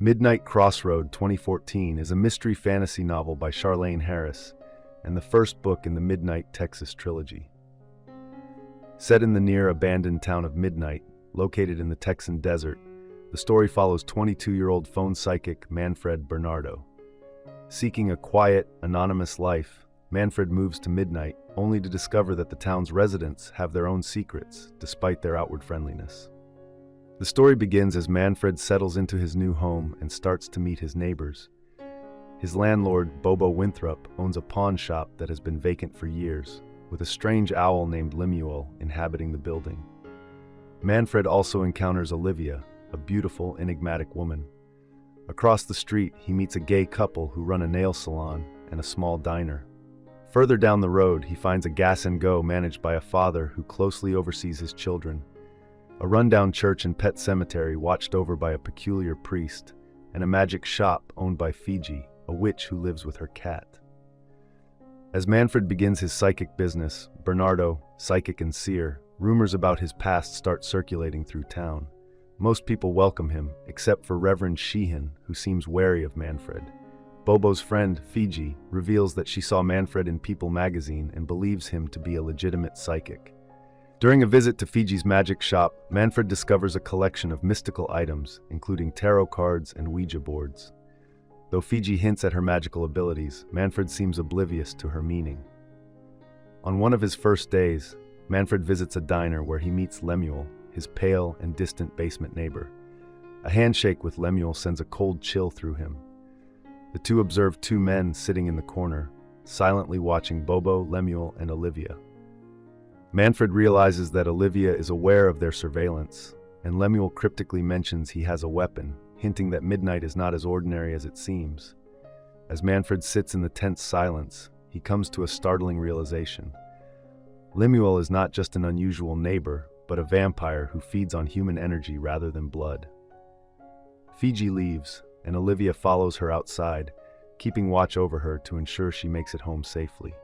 Midnight Crossroad 2014 is a mystery fantasy novel by Charlaine Harris and the first book in the Midnight Texas Trilogy. Set in the near-abandoned town of Midnight, located in the Texan desert, the story follows 22-year-old phone psychic Manfred Bernardo. Seeking a quiet, anonymous life, Manfred moves to Midnight only to discover that the town's residents have their own secrets, despite their outward friendliness. The story begins as Manfred settles into his new home and starts to meet his neighbors. His landlord, Bobo Winthrop, owns a pawn shop that has been vacant for years, with a strange owl named Lemuel inhabiting the building. Manfred also encounters Olivia, a beautiful, enigmatic woman. Across the street, he meets a gay couple who run a nail salon and a small diner. Further down the road, he finds a gas and go managed by a father who closely oversees his children, a rundown church and pet cemetery watched over by a peculiar priest, and a magic shop owned by Fiji, a witch who lives with her cat. As Manfred begins his psychic business, Bernardo, psychic and seer, rumors about his past start circulating through town. Most people welcome him, except for Reverend Sheehan, who seems wary of Manfred. Bobo's friend, Fiji, reveals that she saw Manfred in People magazine and believes him to be a legitimate psychic. During a visit to Fiji's magic shop, Manfred discovers a collection of mystical items, including tarot cards and Ouija boards. Though Fiji hints at her magical abilities, Manfred seems oblivious to her meaning. On one of his first days, Manfred visits a diner where he meets Lemuel, his pale and distant basement neighbor. A handshake with Lemuel sends a cold chill through him. The two observe two men sitting in the corner, silently watching Bobo, Lemuel, and Olivia. Manfred realizes that Olivia is aware of their surveillance, and Lemuel cryptically mentions he has a weapon, hinting that Midnight is not as ordinary as it seems. As Manfred sits in the tense silence, he comes to a startling realization. Lemuel is not just an unusual neighbor, but a vampire who feeds on human energy rather than blood. Fiji leaves, and Olivia follows her outside, keeping watch over her to ensure she makes it home safely.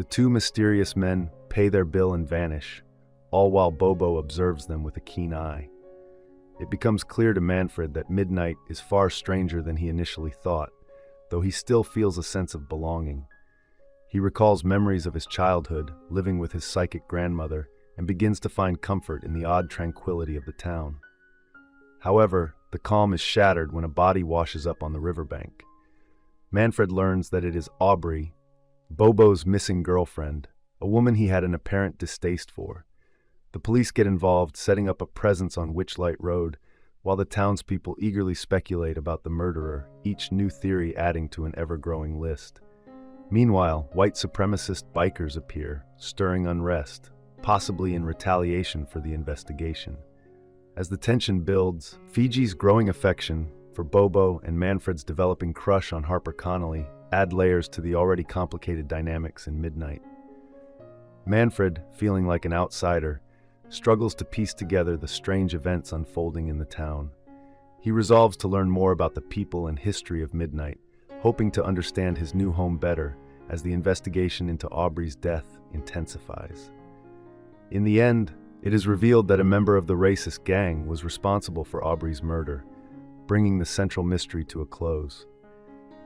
The two mysterious men pay their bill and vanish, all while Bobo observes them with a keen eye. It becomes clear to Manfred that Midnight is far stranger than he initially thought, though he still feels a sense of belonging. He recalls memories of his childhood, living with his psychic grandmother, and begins to find comfort in the odd tranquility of the town. However, the calm is shattered when a body washes up on the riverbank. Manfred learns that it is Aubrey, Bobo's missing girlfriend, a woman he had an apparent distaste for. The police get involved, setting up a presence on Witchlight Road, while the townspeople eagerly speculate about the murderer, each new theory adding to an ever-growing list. Meanwhile, white supremacist bikers appear, stirring unrest, possibly in retaliation for the investigation. As the tension builds, Fiji's growing affection for Bobo and Manfred's developing crush on Harper Connolly add layers to the already complicated dynamics in Midnight. Manfred, feeling like an outsider, struggles to piece together the strange events unfolding in the town. He resolves to learn more about the people and history of Midnight, hoping to understand his new home better as the investigation into Aubrey's death intensifies. In the end, it is revealed that a member of the racist gang was responsible for Aubrey's murder, bringing the central mystery to a close.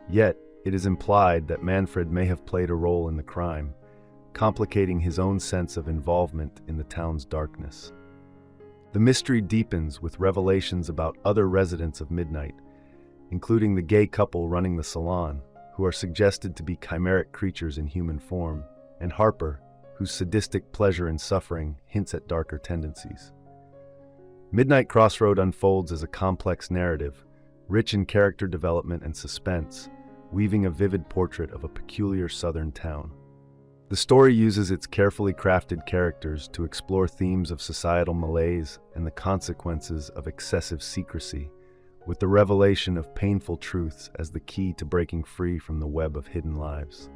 Yet, it is implied that Manfred may have played a role in the crime, complicating his own sense of involvement in the town's darkness. The mystery deepens with revelations about other residents of Midnight, including the gay couple running the salon, who are suggested to be chimeric creatures in human form, and Harper, whose sadistic pleasure in suffering hints at darker tendencies. Midnight Crossroad unfolds as a complex narrative, rich in character development and suspense, weaving a vivid portrait of a peculiar southern town. The story uses its carefully crafted characters to explore themes of societal malaise and the consequences of excessive secrecy, with the revelation of painful truths as the key to breaking free from the web of hidden lives.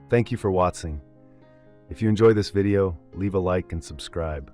Thank you for watching. If you enjoy this video, leave a like and subscribe.